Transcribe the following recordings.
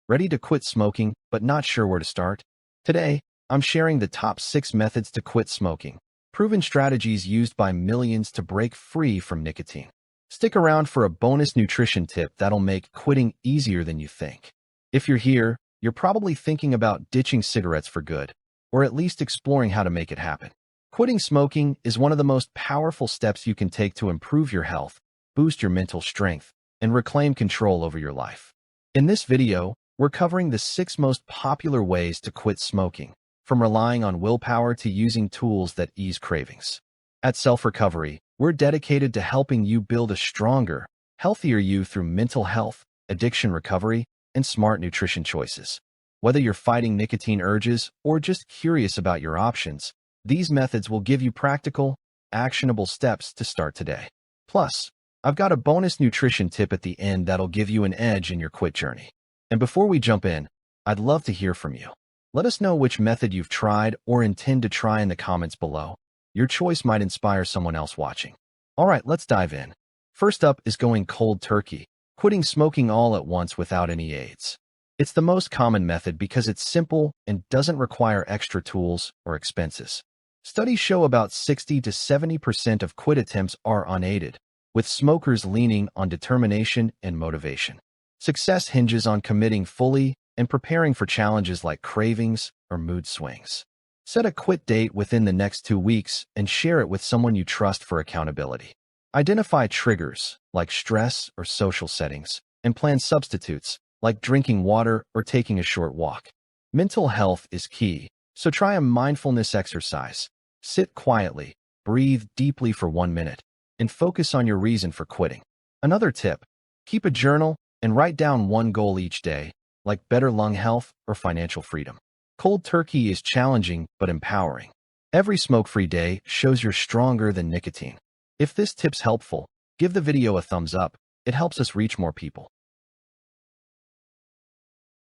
Ready to quit smoking, but not sure where to start? Today, I'm sharing the top 6 methods to quit smoking, proven strategies used by millions to break free from nicotine. Stick around for a bonus nutrition tip that'll make quitting easier than you think. If you're here, you're probably thinking about ditching cigarettes for good, or at least exploring how to make it happen. Quitting smoking is one of the most powerful steps you can take to improve your health, boost your mental strength, and reclaim control over your life. In this video, we're covering the 6 most popular ways to quit smoking, from relying on willpower to using tools that ease cravings. At Self Recovery, we're dedicated to helping you build a stronger, healthier you through mental health, addiction recovery, and smart nutrition choices. Whether you're fighting nicotine urges or just curious about your options, these methods will give you practical, actionable steps to start today. Plus, I've got a bonus nutrition tip at the end that'll give you an edge in your quit journey. And before we jump in, I'd love to hear from you. Let us know which method you've tried or intend to try in the comments below. Your choice might inspire someone else watching. All right, let's dive in. First up is going cold turkey, quitting smoking all at once without any aids. It's the most common method because it's simple and doesn't require extra tools or expenses. Studies show about 60 to 70% of quit attempts are unaided, with smokers leaning on determination and motivation. Success hinges on committing fully and preparing for challenges like cravings or mood swings. Set a quit date within the next 2 weeks and share it with someone you trust for accountability. Identify triggers, like stress or social settings, and plan substitutes, like drinking water or taking a short walk. Mental health is key, so try a mindfulness exercise. Sit quietly, breathe deeply for 1 minute, and focus on your reason for quitting. Another tip, keep a journal and write down one goal each day, like better lung health or financial freedom. Cold turkey is challenging but empowering. Every smoke-free day shows you're stronger than nicotine. If this tip's helpful, give the video a thumbs up. It helps us reach more people.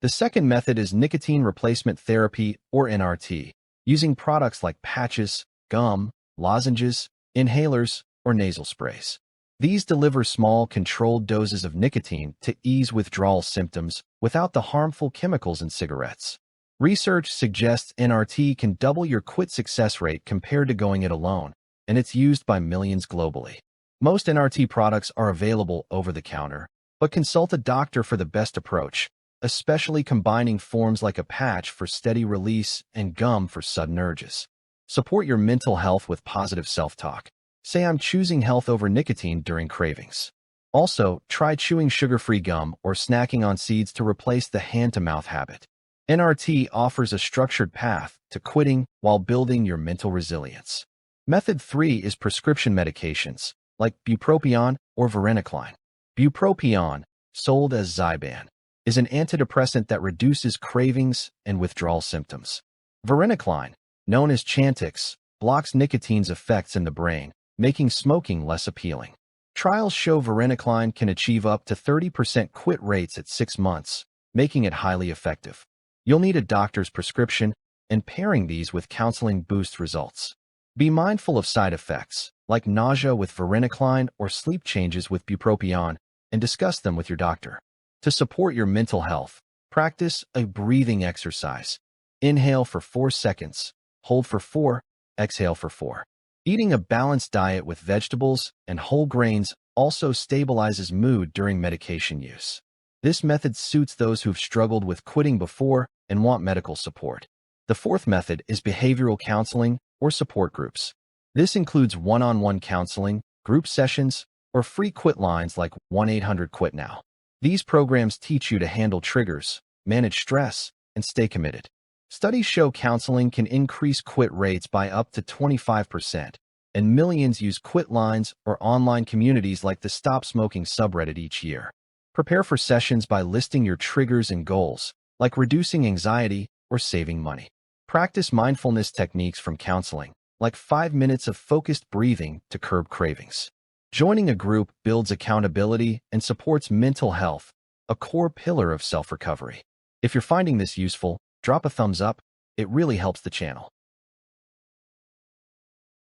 The second method is nicotine replacement therapy, or NRT, using products like patches, gum, lozenges, inhalers, or nasal sprays. These deliver small, controlled doses of nicotine to ease withdrawal symptoms without the harmful chemicals in cigarettes. Research suggests NRT can double your quit success rate compared to going it alone, and it's used by millions globally. Most NRT products are available over the counter, but consult a doctor for the best approach, especially combining forms like a patch for steady release and gum for sudden urges. Support your mental health with positive self-talk. Say, I'm choosing health over nicotine during cravings. Also, try chewing sugar-free gum or snacking on seeds to replace the hand-to-mouth habit. NRT offers a structured path to quitting while building your mental resilience. Method 3 is prescription medications, like bupropion or varenicline. Bupropion, sold as Zyban, is an antidepressant that reduces cravings and withdrawal symptoms. Varenicline, known as Chantix, blocks nicotine's effects in the brain, making smoking less appealing. Trials show varenicline can achieve up to 30% quit rates at 6 months, making it highly effective. You'll need a doctor's prescription, and pairing these with counseling boosts results. Be mindful of side effects, like nausea with varenicline or sleep changes with bupropion, and discuss them with your doctor. To support your mental health, practice a breathing exercise. Inhale for 4 seconds, hold for 4, exhale for 4. Eating a balanced diet with vegetables and whole grains also stabilizes mood during medication use. This method suits those who've struggled with quitting before and want medical support. The fourth method is behavioral counseling or support groups. This includes one-on-one counseling, group sessions, or free quit lines like 1-800-QUIT-NOW. These programs teach you to handle triggers, manage stress, and stay committed. Studies show counseling can increase quit rates by up to 25%, and millions use quit lines or online communities like the Stop Smoking subreddit each year. Prepare for sessions by listing your triggers and goals, like reducing anxiety or saving money. Practice mindfulness techniques from counseling, like 5 minutes of focused breathing to curb cravings. Joining a group builds accountability and supports mental health, a core pillar of self-recovery. If you're finding this useful, drop a thumbs up. It really helps the channel.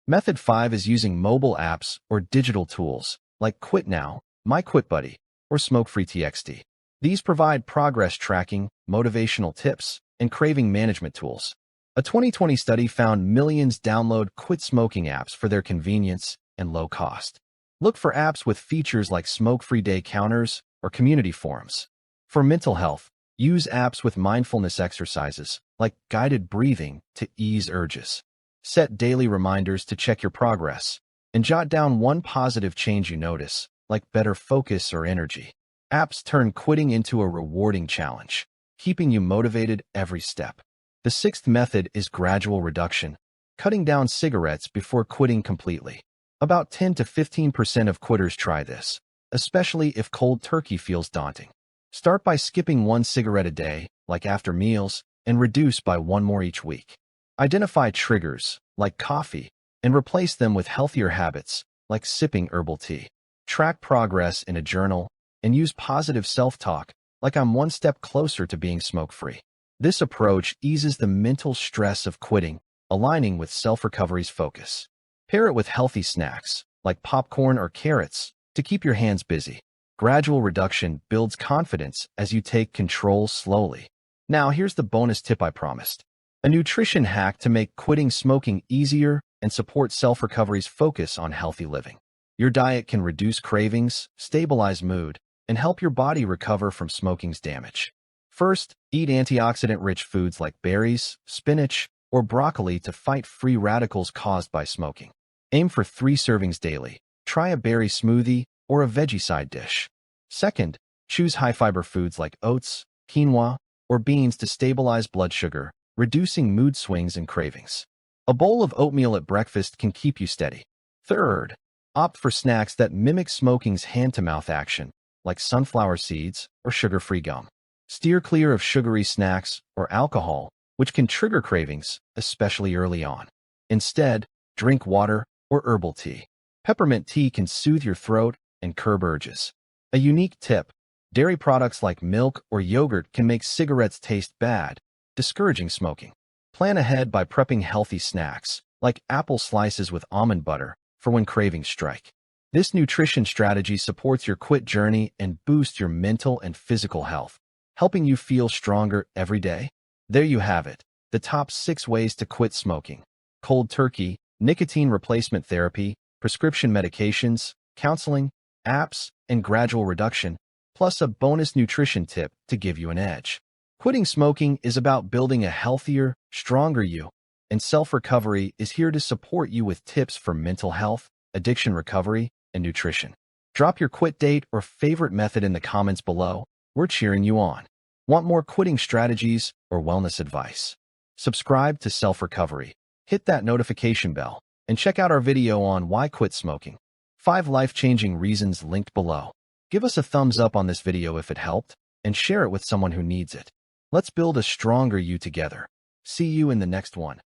Method 5 is using mobile apps or digital tools like QuitNow, MyQuitBuddy, or SmokeFreeTXT. These provide progress tracking, motivational tips, and craving management tools. A 2020 study found millions download quit smoking apps for their convenience and low cost. Look for apps with features like smoke-free day counters or community forums. For mental health, use apps with mindfulness exercises like guided breathing to ease urges. Set daily reminders to check your progress, and jot down one positive change you notice, like better focus or energy. Apps turn quitting into a rewarding challenge, keeping you motivated every step. The sixth method is gradual reduction, cutting down cigarettes before quitting completely. About 10 to 15% of quitters try this, especially if cold turkey feels daunting. Start by skipping one cigarette a day, like after meals, and reduce by one more each week. Identify triggers, like coffee, and replace them with healthier habits, like sipping herbal tea. Track progress in a journal, and use positive self-talk, like I'm one step closer to being smoke-free. This approach eases the mental stress of quitting, aligning with self-recovery's focus. Pair it with healthy snacks, like popcorn or carrots, to keep your hands busy. Gradual reduction builds confidence as you take control slowly. Now here's the bonus tip I promised. A nutrition hack to make quitting smoking easier and support self-recovery's focus on healthy living. Your diet can reduce cravings, stabilize mood, and help your body recover from smoking's damage. First, eat antioxidant-rich foods like berries, spinach, or broccoli to fight free radicals caused by smoking. Aim for 3 servings daily. Try a berry smoothie or a veggie side dish. Second, choose high-fiber foods like oats, quinoa, or beans to stabilize blood sugar, reducing mood swings and cravings. A bowl of oatmeal at breakfast can keep you steady. Third, opt for snacks that mimic smoking's hand-to-mouth action, like sunflower seeds or sugar-free gum. Steer clear of sugary snacks or alcohol, which can trigger cravings, especially early on. Instead, drink water or herbal tea. Peppermint tea can soothe your throat and curb urges. A unique tip: dairy products like milk or yogurt can make cigarettes taste bad, discouraging smoking. Plan ahead by prepping healthy snacks, like apple slices with almond butter, for when cravings strike. This nutrition strategy supports your quit journey and boosts your mental and physical health, helping you feel stronger every day. There you have it, the top 6 ways to quit smoking: cold turkey, nicotine replacement therapy, prescription medications, counseling, apps, and gradual reduction, plus a bonus nutrition tip to give you an edge. Quitting smoking is about building a healthier, stronger you, and self-recovery is here to support you with tips for mental health, addiction recovery, and nutrition. Drop your quit date or favorite method in the comments below. We're cheering you on. Want more quitting strategies or wellness advice? Subscribe to Self-Recovery, hit that notification bell, and check out our video on why quit smoking. 5 life-changing reasons linked below. Give us a thumbs up on this video if it helped, and share it with someone who needs it. Let's build a stronger you together. See you in the next one.